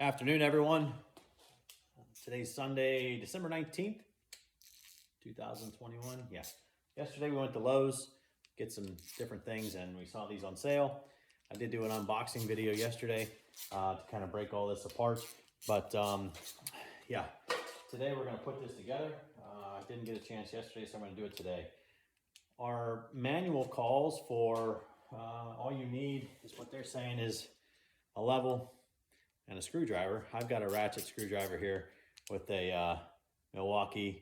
Afternoon, everyone. Today's Sunday, December 19th, 2021. Yeah. Yesterday we went to Lowe's, get some different things, and we saw these on sale. I did do an unboxing video yesterday to kind of break all this apart. But yeah, today we're going to put this together. I didn't get a chance yesterday, so I'm going to do it today. Our manual calls for all you need is what they're saying is a level and a screwdriver. I've got a ratchet screwdriver here with a Milwaukee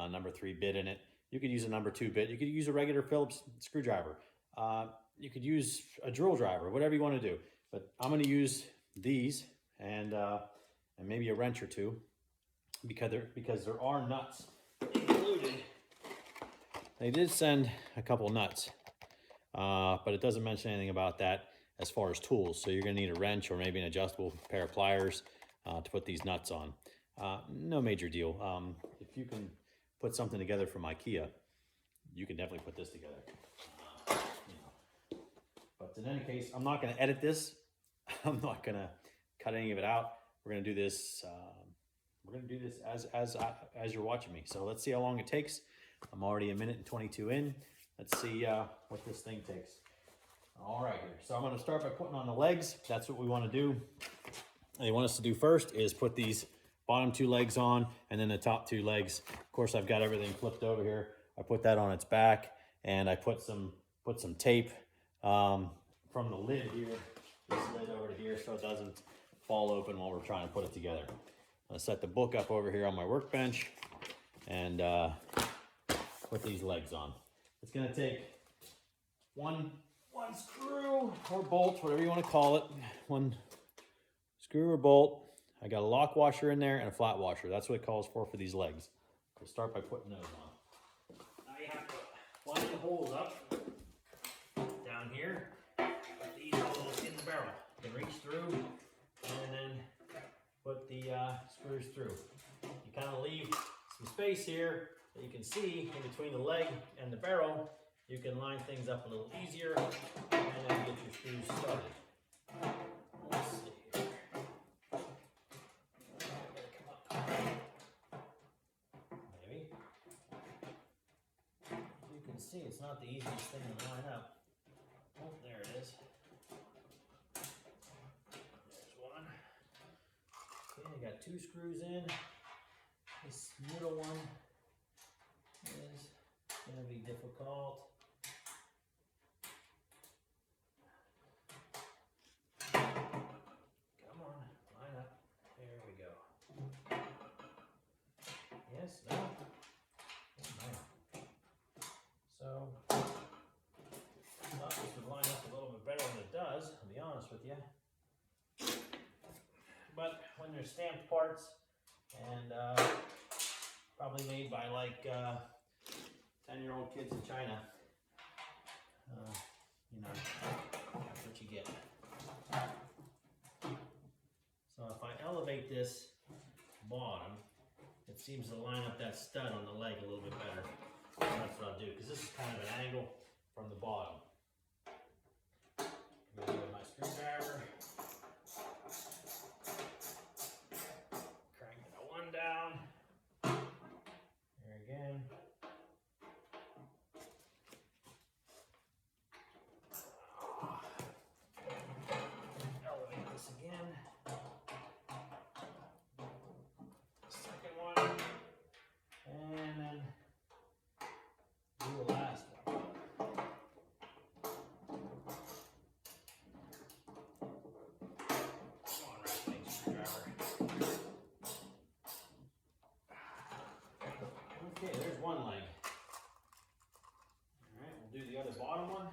number 3 bit in it. You could use a number 2 bit. You could use a regular Phillips screwdriver. You could use a drill driver, whatever you want to do. But I'm going to use these and maybe a wrench or two because there are nuts included. They did send a couple nuts, but it doesn't mention anything about that as far as tools. So you're going to need a wrench or maybe an adjustable pair of pliers to put these nuts on. No major deal. If you can put something together from IKEA, you can definitely put this together. But in any case, I'm not going to edit this. I'm not going to cut any of it out. We're going to do this. We're going to do this as you're watching me. So let's see how long it takes. I'm already 1 minute and 22 in. Let's see what this thing takes. All right, here. So I'm going to start by putting on the legs. That's what we want to do. What they want us to do first is put these bottom 2 legs on and then the top 2 legs. Of course, I've got everything flipped over here. I put that on its back and I put some tape from the lid here, this lid over to here, so it doesn't fall open while we're trying to put it together. I'll set the book up over here on my workbench and put these legs on. It's going to take one screw or bolt, whatever you want to call it. One screw or bolt. I got a lock washer in there and a flat washer. That's what it calls for these legs. We'll start by putting those on. Now you have to line the holes up down here. Put these holes in the barrel. You can reach through and then put the screws through. You kind of leave some space here that you can see in between the leg and the barrel. You can line things up a little easier and then get your screws started. Let's see here. Come up. Maybe. You can see it's not the easiest thing to line up. Oh, there it is. There's one. Okay, I got 2 screws in. This middle one is going to be difficult. Come on, line up. There we go. Yes, no. Oh, man. So, I thought this would line up a little bit better than it does, I'll be honest with you. But when they're stamped parts and probably made by like 10-year-old kids in China, you know, that's what you get. So if I elevate this bottom, it seems to line up that stud on the leg a little bit better. So that's what I'll do, because this is kind of an angle from the bottom. I'm going to go with my screwdriver. Cranking the one down. Here again. Elevate this again. Second one. And then do the last one. Come on, right, screwdriver. Okay, there's one leg. All right, we'll do the other bottom one.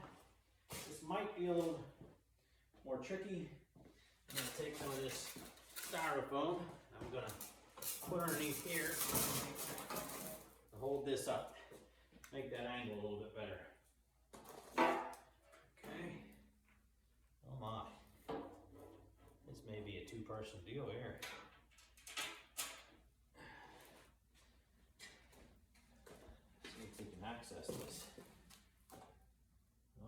This might be a little more tricky. I'm going to take some of this styrofoam. I'm going to put underneath here to hold this up. Make that angle a little bit better. Okay. Oh my. This may be a 2-person deal here. See if we can access this.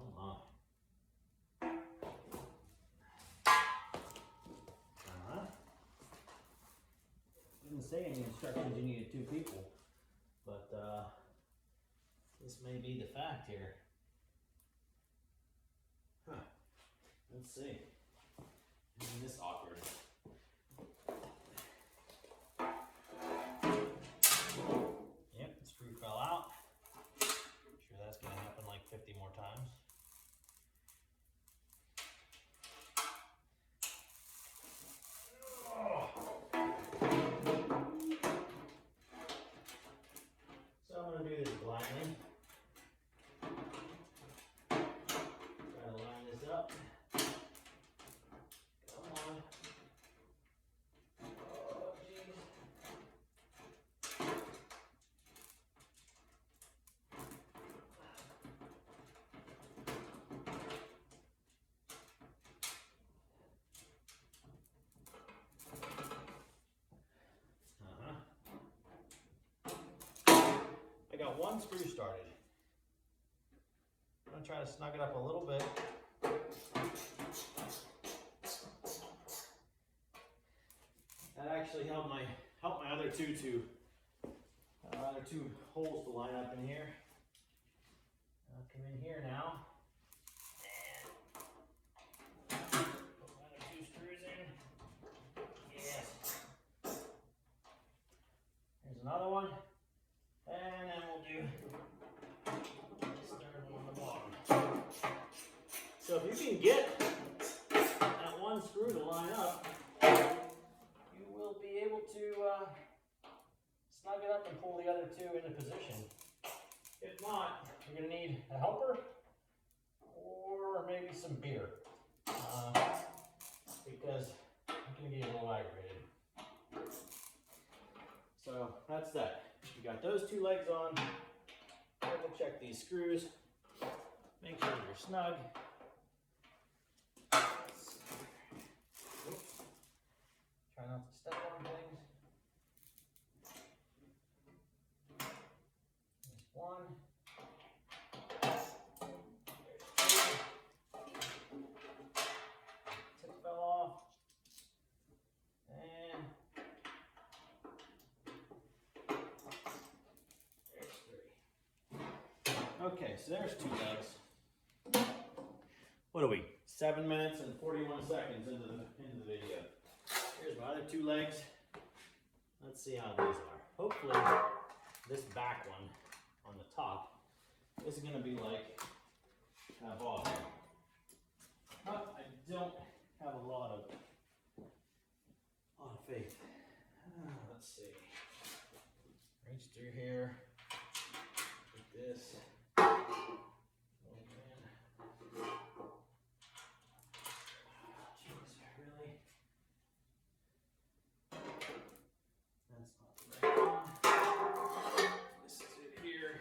Oh my. say in the instructions you needed 2 people, but this may be the fact here. Huh. Let's see. Isn't this awkward? Yep, the screw fell out. I'm sure that's going to happen like 50 more times. So I'm going to do this blindly. Try to line this up. Come on. Oh, jeez. I got 1 screw started. I'm gonna try to snug it up a little bit. That actually helped my other two holes to line up in here. I'll come in here now. And put my other 2 screws in. Yes. Here's another one. And then we'll do this 3rd one on the bottom. So if you can get that 1 screw to line up, you will be able to snug it up and pull the other 2 into position. If not, you're going to need a helper or maybe some beer, because I'm going to get a little aggravated. So that's that. You got those 2 legs on. Double check these screws. Make sure they're snug. Oops. Try not to step on things. There's 1. There's 2. Tip fell off. And okay, so there's 2 legs. What are we? 7 minutes and 41 seconds into the video. Here's my other 2 legs. Let's see how these are. Hopefully, this back one on the top is going to be like kind of off. But I don't have a lot of faith. Let's see. Reach through here. Like this. Oh man. Jeez, really? That's not the right one. This is it here.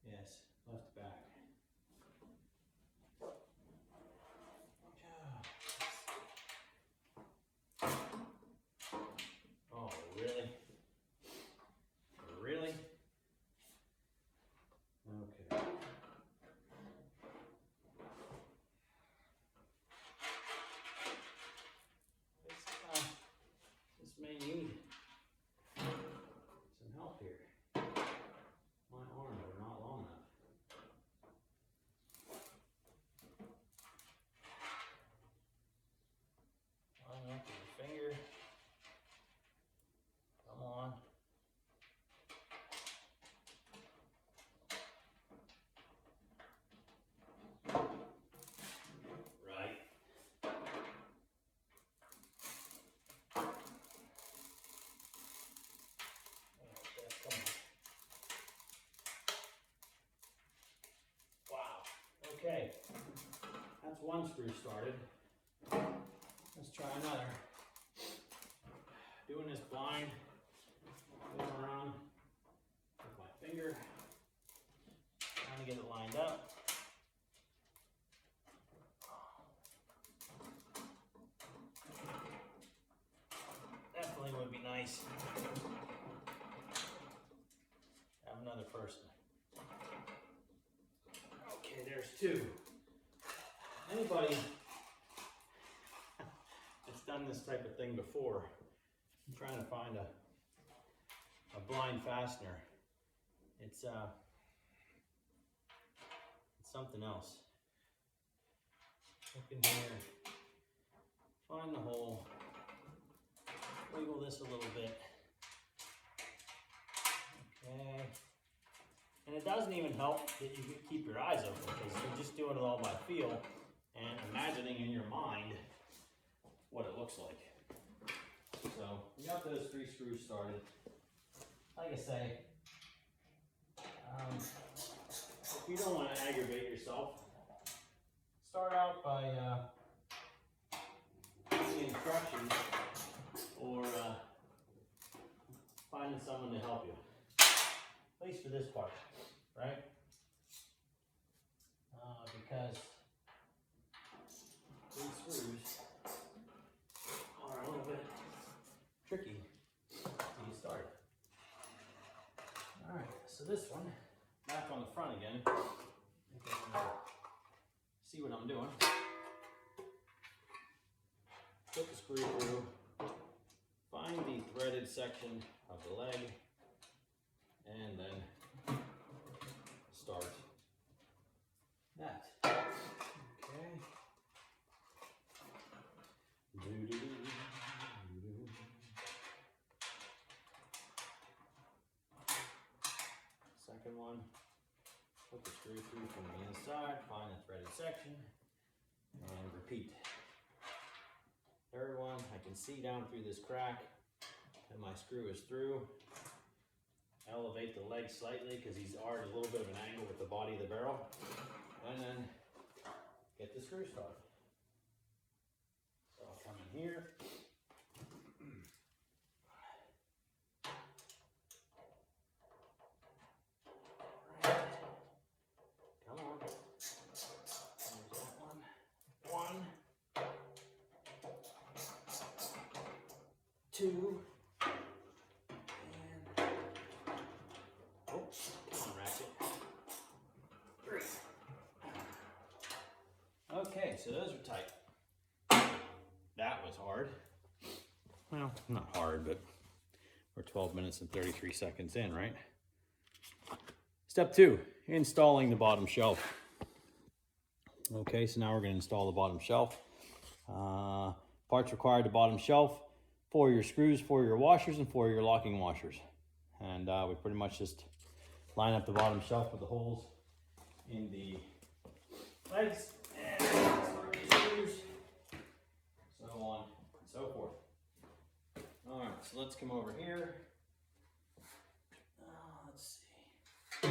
Yes, left back. Oh, really? Really? Okay. This may need some help here. My arms are not long enough. Line up with your finger. Come on. Right. Okay, come on. Wow. Okay. That's 1 screw started. Let's try another. Doing this blind. Going around with my finger. Trying to get it lined up. Definitely would be nice. Have another person. Okay, there's 2. Anybody that's done this type of thing before I'm trying to find a blind fastener. It's something else. Look in here, find the hole, wiggle this a little bit. Okay. And it doesn't even help that you keep your eyes open, because you're just doing it all by feel and imagining in your mind what it looks like. So we got those 3 screws started. Like I say, if you don't want to aggravate yourself, start out by reading instructions or finding someone to help you. At least for this part, right? Because these screws are a little bit tricky to get started. All right, so this one, back on the front again. See what I'm doing. Put the screw through, find the threaded section of the leg, and then start that. Okay. Second one, put the screw through from the inside, find the threaded section, and repeat. Third one, I can see down through this crack that my screw is through. Elevate the leg slightly because he's already a little bit of an angle with the body of the barrel, and then get the screw started. So I'll come in here. Come on. There's that one. One. 2. Okay, so those are tight. That was hard. Well, not hard, but we're 12 minutes and 33 seconds in, right? Step 2, installing the bottom shelf. Okay, so now we're going to install the bottom shelf. Parts required: the bottom shelf, 4 your screws, 4 your washers, and 4 your locking washers. And we pretty much just line up the bottom shelf with the holes in the legs. And start these screws, so on and so forth. All right, so let's come over here. Let's see.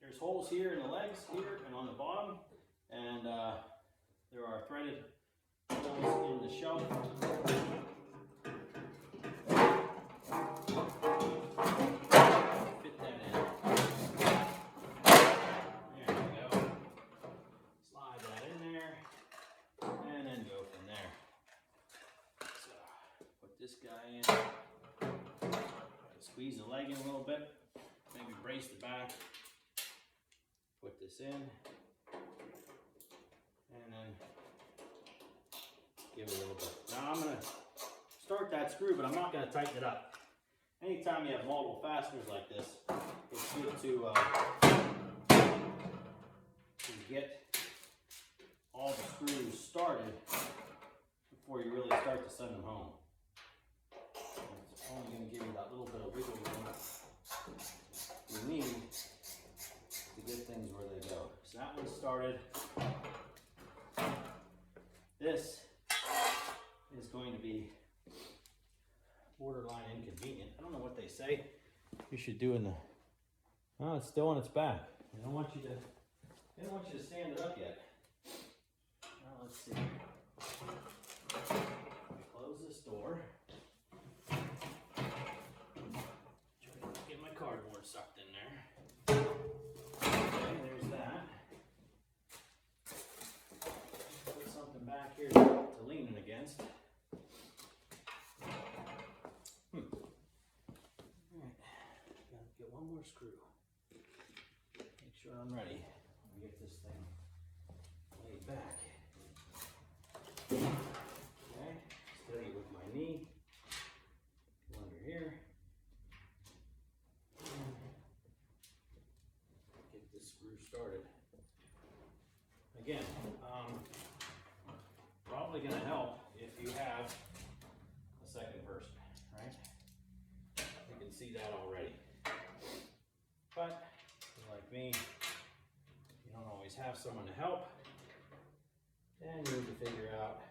There's holes here in the legs, here and on the bottom, and there are threaded holes in the shelf. This guy in, squeeze the leg in a little bit, maybe brace the back, put this in, and then give it a little bit. Now I'm going to start that screw, but I'm not going to tighten it up. Anytime you have multiple fasteners like this, it's good to get all the screws started before you really start to send them home. Only going to give you that little bit of wiggle room you need to get things where they go. So that one started. This is going to be borderline inconvenient. I don't know what they say you should do in the. Oh, it's still on its back. They don't want you to stand it up yet. Now let's see. Close this door. Cardboard sucked in there. Okay, there's that. Put something back here to lean it against. Alright, gotta get one more screw. Make sure I'm ready. Let me get this thing laid back. Okay, steady with my knee. going to help if you have a second person, right? You can see that already. But if you're like me, you don't always have someone to help, then you need to figure out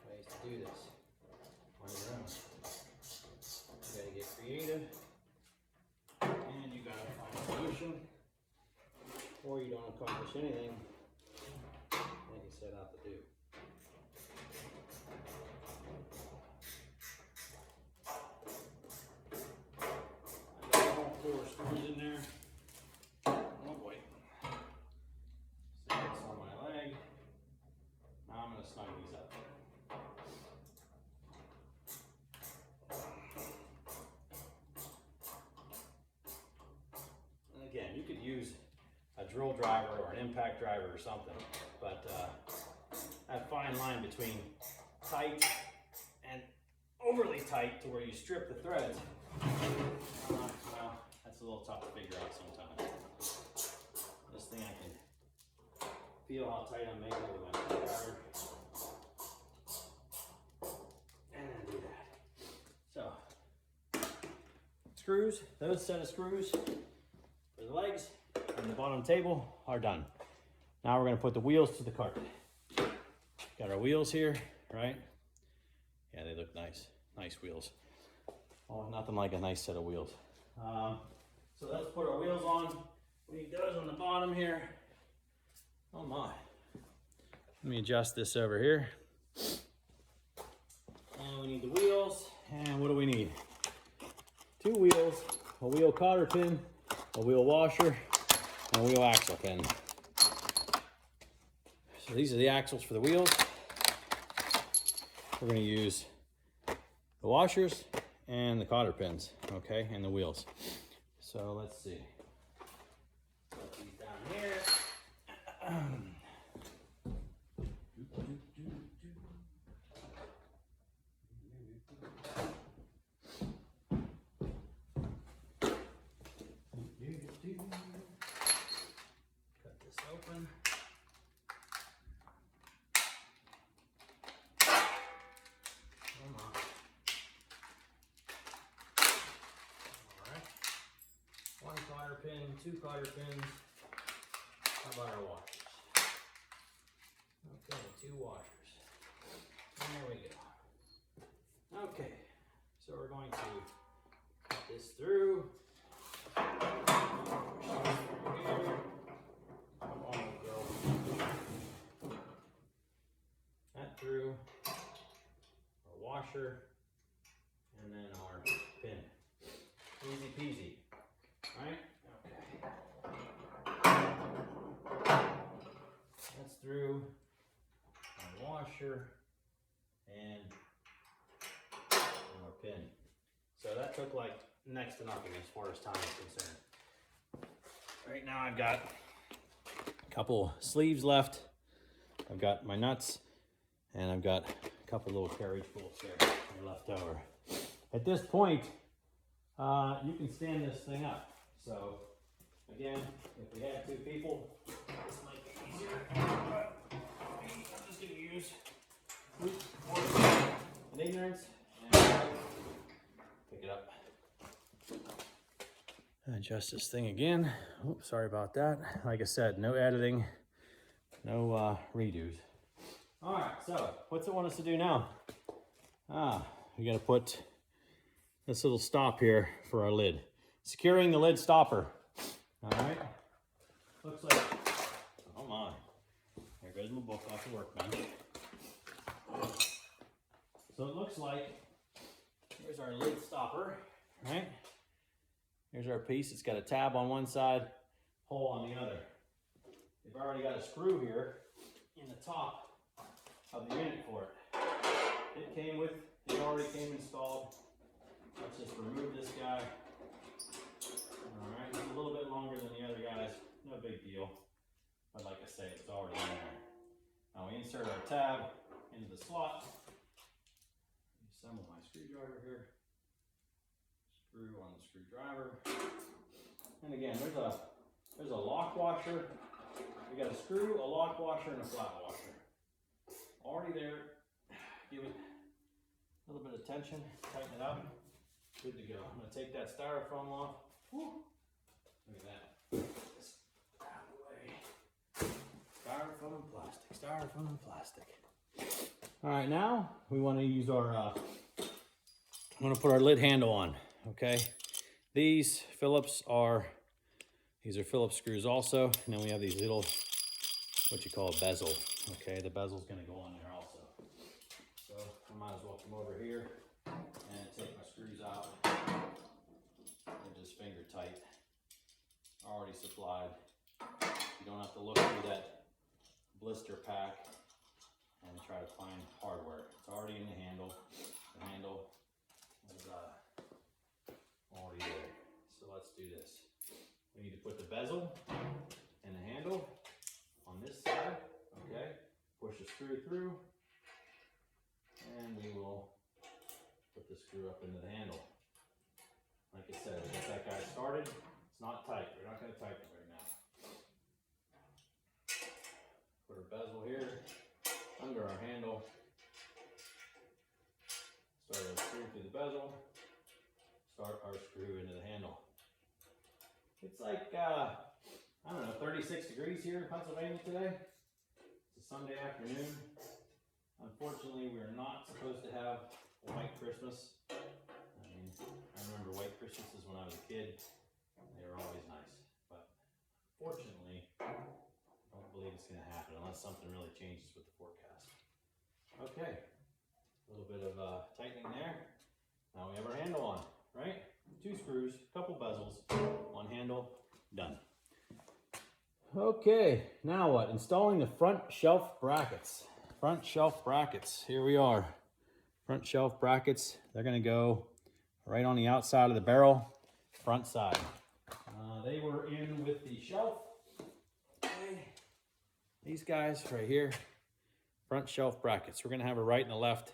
ways to do this on your own. You got to get creative, and you got to find a solution, or you don't accomplish anything that you set out to do. I got all 4 screws in there. Oh boy. So that's on my leg. Now I'm going to snug these up. And again, you could use a drill driver or an impact driver or something, but that fine line between tight and overly tight to where you strip the threads, well, that's a little tough to figure out sometimes. This thing, I can feel how tight I'm making it with my driver, and then do that. So, screws, those set of screws for the legs and the bottom table are done. Now we're going to put the wheels to the cart. Got our wheels here, right? Yeah, they look nice. Nice wheels. Oh, nothing like a nice set of wheels. So let's put our wheels on. We need those on the bottom here. Oh my. Let me adjust this over here. And we need the wheels. And what do we need? 2 wheels, a wheel cotter pin, a wheel washer, and a wheel axle pin. So these are the axles for the wheels. We're going to use the washers and the cotter pins, okay, and the wheels. So let's see. Put these down here. Cut this open. Pin, 2 cotter pins. How about our washers? Okay, 2 washers. And there we go. Okay, so we're going to cut this through. Here. Come on, girl. That through. Our washer. And then our pin. Easy peasy. Right? That's through our washer and our pin. So that took like next to nothing as far as time is concerned. Right now I've got a couple sleeves left. I've got my nuts, and I've got a couple little carriage bolts there left over. At this point, you can stand this thing up. So again, if we had 2 people, this might be easier. But I'm just going to use an ignorance and pick it up. Adjust this thing again. Oops, sorry about that. Like I said, no editing, no redos. All right, so what's it want us to do now? We got to put this little stop here for our lid. Securing the lid stopper. All right. Looks like, oh my. There goes my book off the workbench. So it looks like, here's our lid stopper, right? Here's our piece. It's got a tab on one side, hole on the other. They've already got a screw here in the top of the unit for it. It already came installed. Let's just remove this guy. All right, it's a little bit longer than the other guys. No big deal. But like I say, it's already in there. Now we insert our tab into the slot. Assemble my screwdriver here. Screw on the screwdriver. And again, there's a lock washer. We got a screw, a lock washer, and a flat washer. already there. Give it a little bit of tension, tighten it up. Good to go. I'm gonna take that styrofoam off. Whew. Look at that. Just out of the way. Styrofoam and plastic, styrofoam and plastic. All right, now we want to use our, I'm gonna put our lid handle on, okay? These Phillips are Phillips screws also, and then we have these little, what you call a bezel, okay? The bezel's gonna go on there also. So I might as well come over here and take my screws out. They're just finger tight, already supplied. You don't have to look through that blister pack and try to find hardware. It's already in the handle. The handle is already there. So let's do this. We need to put the bezel and the handle on this side, okay? Push the screw through, and we will put the screw up into the handle. Like I said, get that guy started. It's not tight. We're not going to tighten it right now. Put our bezel here under our handle. Start our screw through the bezel. Start our screw into the handle. It's like, I don't know, 36 degrees here in Pennsylvania today. It's a Sunday afternoon. Unfortunately, we're not supposed to have a white Christmas. I mean, I remember white Christmases when I was a kid. They were always nice. But fortunately, I don't believe it's going to happen unless something really changes with the forecast. Okay, a little bit of tightening there. Now we have our handle on, right? 2 screws, couple bezels, 1 handle, done. Okay, now what? Installing the front shelf brackets. Front shelf brackets, here we are. Front shelf brackets, they're gonna go right on the outside of the barrel, front side. They were in with the shelf. Okay. These guys right here, front shelf brackets. We're gonna have a right and a left.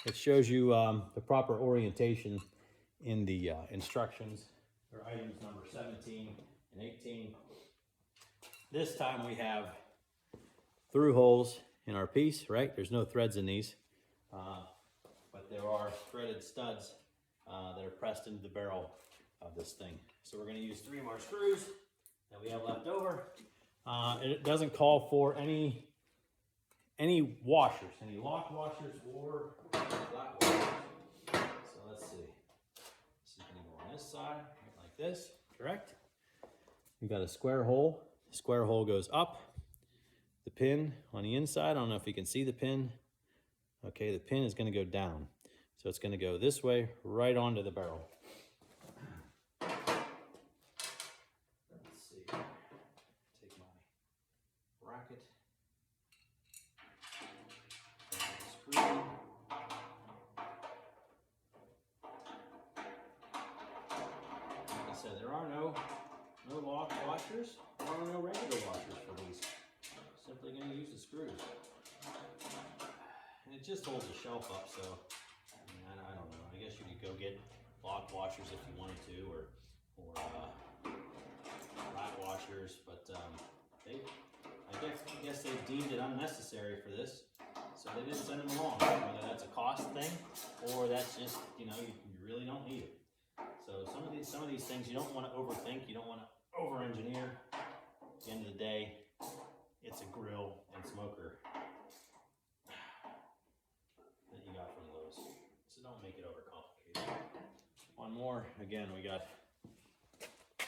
It shows you the proper orientation in the instructions. They're items number 17 and 18. This time we have through holes in our piece, right? There's no threads in these, but there are threaded studs that are pressed into the barrel of this thing. So we're gonna use 3 more screws that we have left over. It doesn't call for any washers, any lock washers or flat washers. So let's see. So you can go on this side, like this, correct? We've got a square hole. The square hole goes up. The pin on the inside, I don't know if you can see the pin. Okay, the pin is gonna go down. So it's gonna go this way, right onto the barrel. Let's see, take my bracket. Screw. Like I said, there are no lock washers. There are no regular washers for these. Simply going to use the screws. And it just holds the shelf up, so I mean, I don't know. I guess you could go get lock washers if you wanted to, or flat washers, but I guess they deemed it unnecessary for this, so they didn't send them along. Whether that's a cost thing, or that's just, you know, you really don't need it. So some of these things you don't want to overthink, you don't want to over-engineer. At the end of the day, it's a grill and smoker that you got from Lowe's. So don't make it overcomplicated. One more. Again, we got,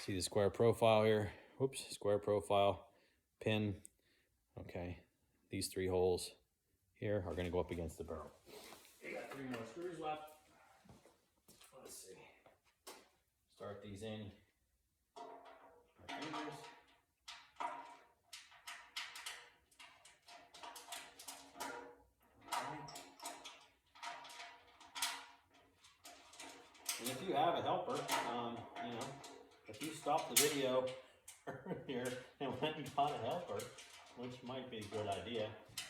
see the square profile here. Whoops, square profile, pin. Okay, these 3 holes here are going to go up against the barrel. We got 3 more screws left. Let's see. Start these in. Our fingers. And if you have a helper, you know, if you stopped the video earlier and went and got a helper, which might be a good idea,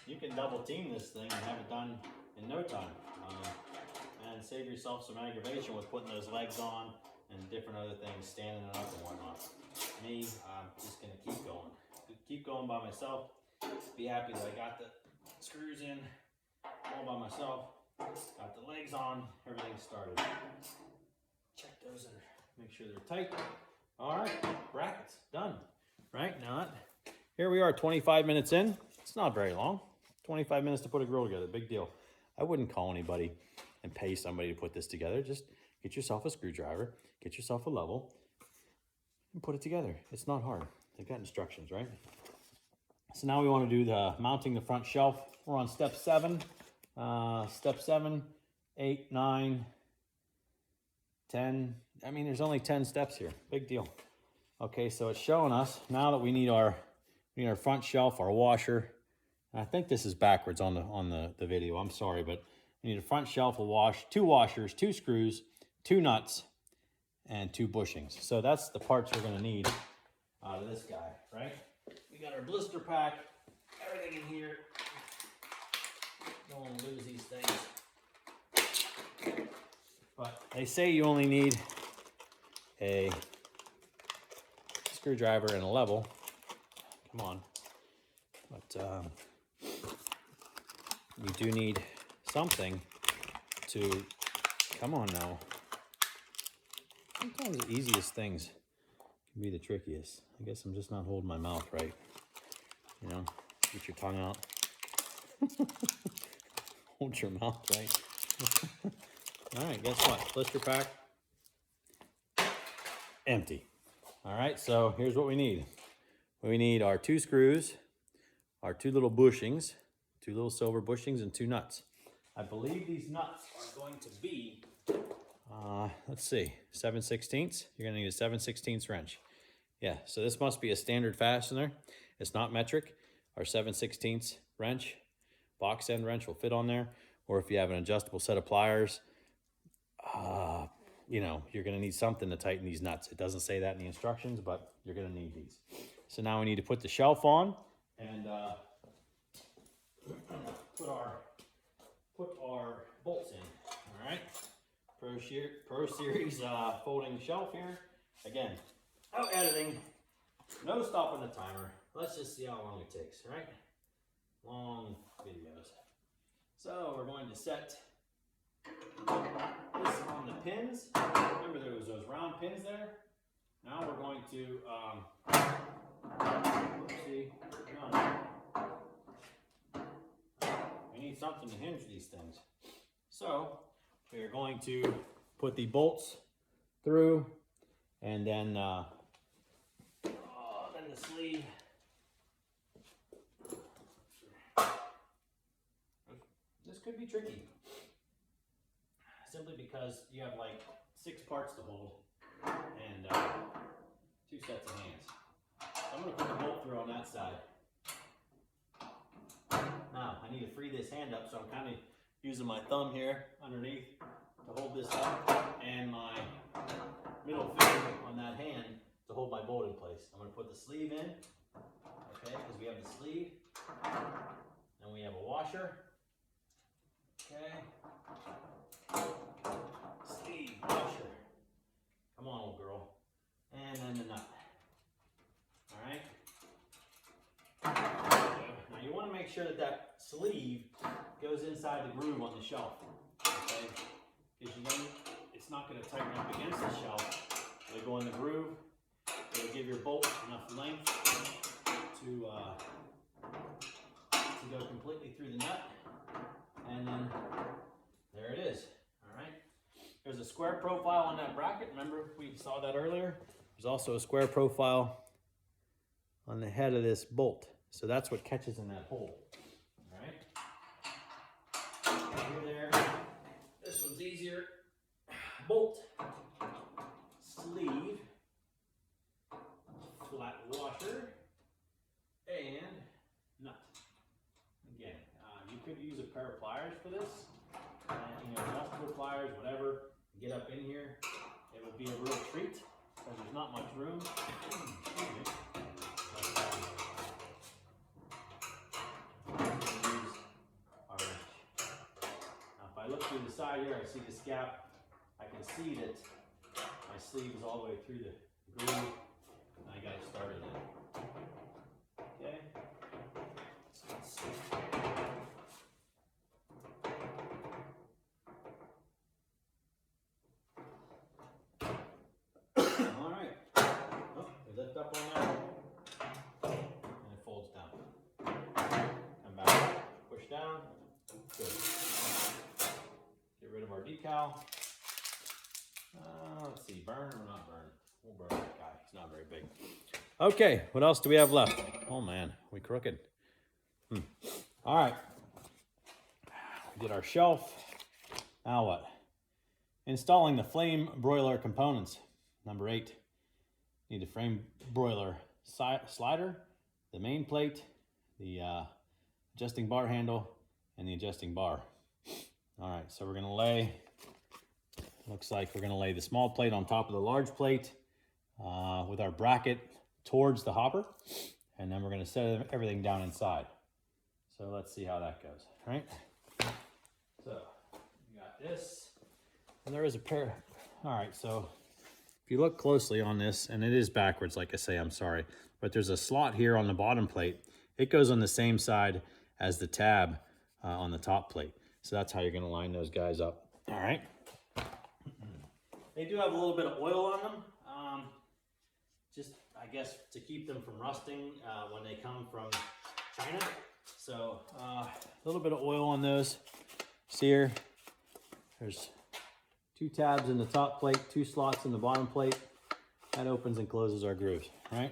you can double team this thing and have it done in no time. And save yourself some aggravation with putting those legs on and different other things, standing it up and whatnot. Me, I'm just gonna keep going by myself. Be happy that I got the screws in all by myself. Got the legs on, everything started. Check those and make sure they're tight. All right, brackets, done. Right, now here we are 25 minutes in. It's not very long. 25 minutes to put a grill together, big deal. I wouldn't call anybody and pay somebody to put this together. Just get yourself a screwdriver, get yourself a level, and put it together. It's not hard. They've got instructions, right? So now we want to do the mounting the front shelf. We're on step 7. Step 7, 8, 9, 10. I mean, there's only 10 steps here. Big deal. Okay, so it's showing us now that we need our front shelf, our washer. And I think this is backwards on the video. I'm sorry, but we need a front shelf, a 2 washers, 2 screws, 2 nuts, and 2 bushings. So that's the parts we're going to need out of this guy, right? We got our blister pack, everything in here. Don't want to lose these things. But they say you only need a screwdriver and a level. Come on. But you do need something to, come on now. Sometimes the easiest things can be the trickiest. I guess I'm just not holding my mouth right. You know, get your tongue out. Hold your mouth right. All right, guess what? Blister pack, empty. All right, so here's what we need. We need our 2 screws, our 2 little bushings, 2 little silver bushings, and 2 nuts. I believe these nuts are going to be, let's see, 7/16. You're gonna need a 7/16 wrench. Yeah, so this must be a standard fastener. It's not metric. Our 7/16 wrench, box end wrench will fit on there. Or if you have an adjustable set of pliers, you know, you're gonna need something to tighten these nuts. It doesn't say that in the instructions, but you're gonna need these. So now we need to put the shelf on and put our bolts in. All right, Pro Series folding shelf here. Again, no editing, no stopping the timer. Let's just see how long it takes. Right, long videos. So we're going to set this on the pins. Remember there was those round pins there. Now we're going to see. We need something to hinge these things. So we are going to put the bolts through, and then the sleeve. This could be tricky, simply because you have like 6 parts to hold and 2 sets of hands. So I'm going to put the bolt through on that side. Now I need to free this hand up, so I'm kind of using my thumb here underneath to hold this up, and my middle finger on that hand to hold my bolt in place. I'm going to put the sleeve in, okay, because we have the sleeve, and we have a washer. Okay. Sleeve, washer. Come on, old girl. And then the nut. Alright. Now you want to make sure that that sleeve goes inside the groove on the shelf. Okay? Because it's not going to tighten up against the shelf. It'll go in the groove. It'll give your bolt enough length to go completely through the nut. And then there it is. All right. There's a square profile on that bracket. Remember we saw that earlier? There's also a square profile on the head of this bolt. So that's what catches in that hole. All right. Over there. This one's easier. Bolt, sleeve, flat washer, and nut. Again, you could use a pair of pliers for this. You know, adjustable pliers, whatever. Get up in here. It would be a real treat because there's not much room. Now, if I look through the side here, I see this gap. I can see that my sleeve is all the way through the groove, and I got it started in. Okay. So let's see. push down. Good. Get rid of our decal. Let's see, burn or not burn? We'll burn that guy. He's not very big. Okay, what else do we have left? Oh man, we crooked. All right. We did our shelf. Now what? Installing the flame broiler components. Number 8. Need a frame broiler slider, the main plate, the adjusting bar handle, and the adjusting bar. All right, so we're gonna lay, looks like we're gonna lay the small plate on top of the large plate with our bracket towards the hopper, and then we're gonna set everything down inside. So let's see how that goes, right? So we got this, and there is a pair. All right, so if you look closely on this, and it is backwards, like I say, I'm sorry, but there's a slot here on the bottom plate. It goes on the same side as the tab on the top plate. So that's how you're gonna line those guys up. All right. They do have a little bit of oil on them, just, I guess, to keep them from rusting when they come from China. So a little bit of oil on those. See here, there's 2 tabs in the top plate, 2 slots in the bottom plate. That opens and closes our grooves, right?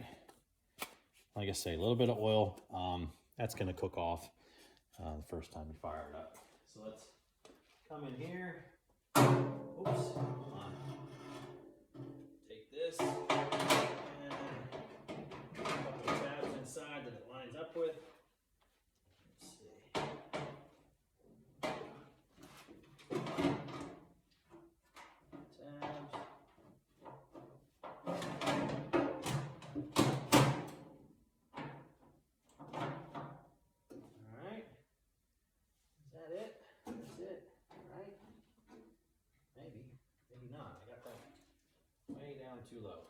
Like I say, a little bit of oil. That's gonna cook off the first time you fire it up. So let's come in here. Oops, come on. Take this and a couple of tabs inside that it lines up with. Let's see. Tabs. All right. Is that it? That's it. All right. Maybe. Maybe not. I got that way down too low.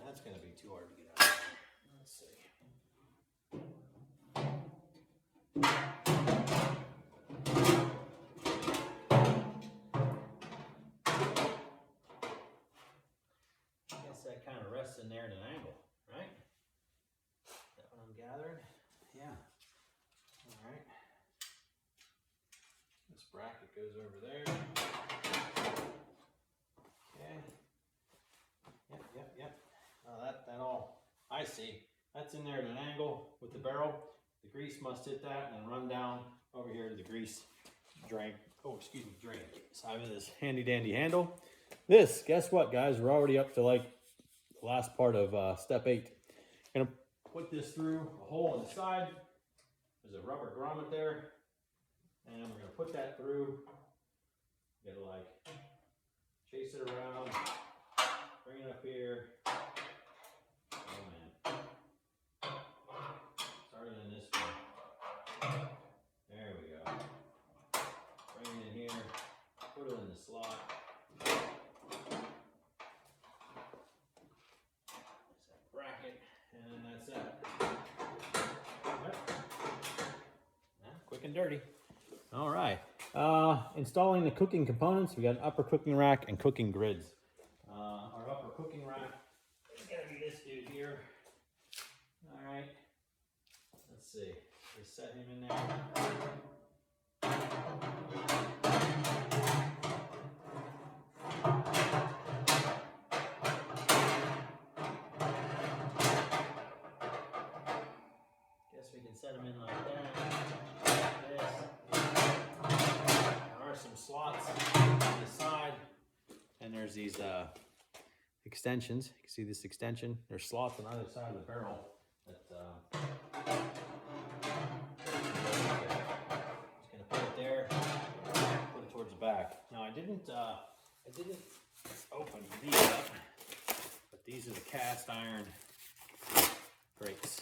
That's going to be too hard to get out. Let's see. I guess that kind of rests in there at an angle, right? Is that what I'm gathering? Yeah. All right. This bracket goes over there. Okay. Yep. That all, I see. That's in there at an angle with the barrel. The grease must hit that and then run down over here to the grease drain. Oh, excuse me, drain. Side of this handy dandy handle. This, guess what, guys? We're already up to like the last part of step 8. Gonna put this through a hole in the side. There's a rubber grommet there. And we're gonna put that through. You gotta like chase it around, bring it up here. Oh man. Starting in this way. There we go. Bring it in here, put it in the slot. There's that bracket, and that's that. Yep. Yeah, quick and dirty. All right. Installing the cooking components. We got an upper cooking rack and cooking grids. Our upper cooking rack is gonna be this dude here. All right. Let's see. Just set him in there. Guess we can set him in like that. Like this. There are some slots on the side, and there's these extensions. You can see this extension. There's slots on either side of the barrel that just gonna put it there, put it towards the back. Now I didn't open these up, but these are the cast iron grates.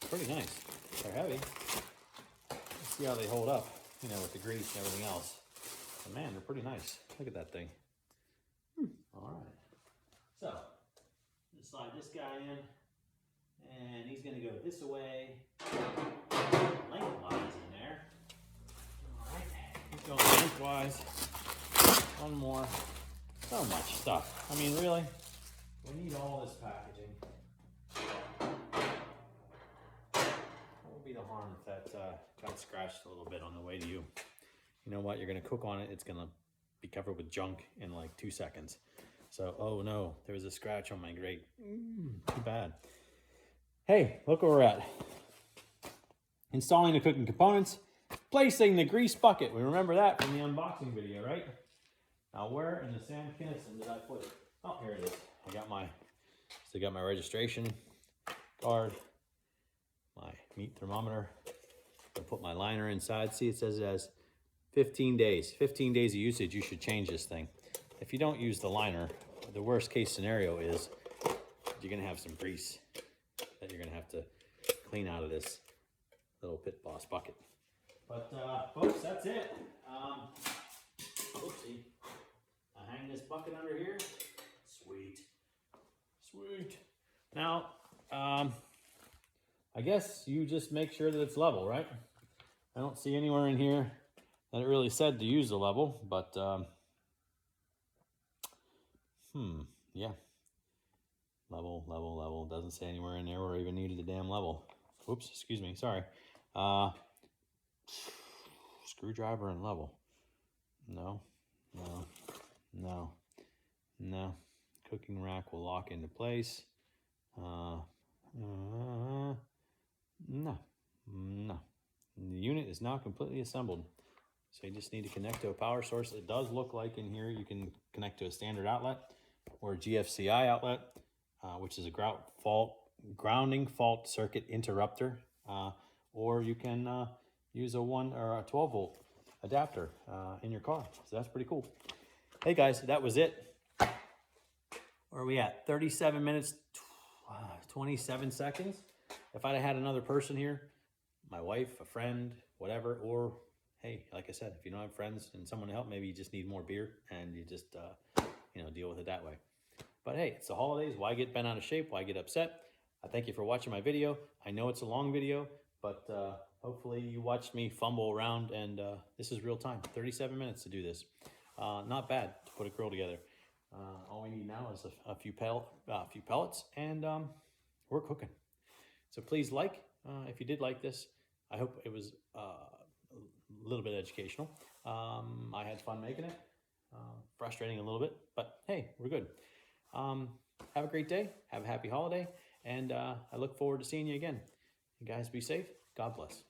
Pretty nice. They're heavy. Let's see how they hold up, you know, with the grease and everything else. But man, they're pretty nice. Look at that thing. All right. So, let's slide this guy in, and he's going to go this way, lengthwise in there. All right. He's going lengthwise. One more. So much stuff. I mean, really? We need all this packaging. no harm if that got scratched a little bit on the way to you. You know what? You're gonna cook on it. It's gonna be covered with junk in like 2 seconds. So, oh no, there was a scratch on my grate. Too bad. Hey, look where we're at. Installing the cooking components, placing the grease bucket. We remember that from the unboxing video, right? Now, where in the Sam Kinison did I put it? Oh, here it is. Still got my registration card, my meat thermometer. I'll put my liner inside. See, it says it has 15 days. 15 days of usage, you should change this thing. If you don't use the liner, the worst case scenario is you're gonna have some grease that you're gonna have to clean out of this little Pitt Boss bucket. But folks, that's it. Oopsie. I hang this bucket under here. Sweet. Sweet. Now, I guess you just make sure that it's level, right? I don't see anywhere in here that it really said to use the level, but yeah. Level. Doesn't say anywhere in there where I even needed the damn level. Oops, excuse me, sorry. Screwdriver and level. No. Cooking rack will lock into place. No. The unit is now completely assembled. So you just need to connect to a power source. It does look like in here you can connect to a standard outlet or a GFCI outlet, which is a grounding fault circuit interrupter, or you can use a 1 or a 12 volt adapter in your car. So that's pretty cool. Hey guys, that was it. Where are we at? 37 minutes, 27 seconds. If I'd have had another person here, my wife, a friend, whatever, or hey, like I said, if you don't have friends and someone to help, maybe you just need more beer and you just, deal with it that way. But hey, it's the holidays. Why get bent out of shape? Why get upset? I thank you for watching my video. I know it's a long video, but hopefully you watched me fumble around, and this is real time. 37 minutes to do this. Not bad to put a grill together. All we need now is a few pellets, and we're cooking. So please if you did like this. I hope it was a little bit educational. I had fun making it. Frustrating a little bit, but hey, we're good. Have a great day. Have a happy holiday. And I look forward to seeing you again. You guys be safe. God bless.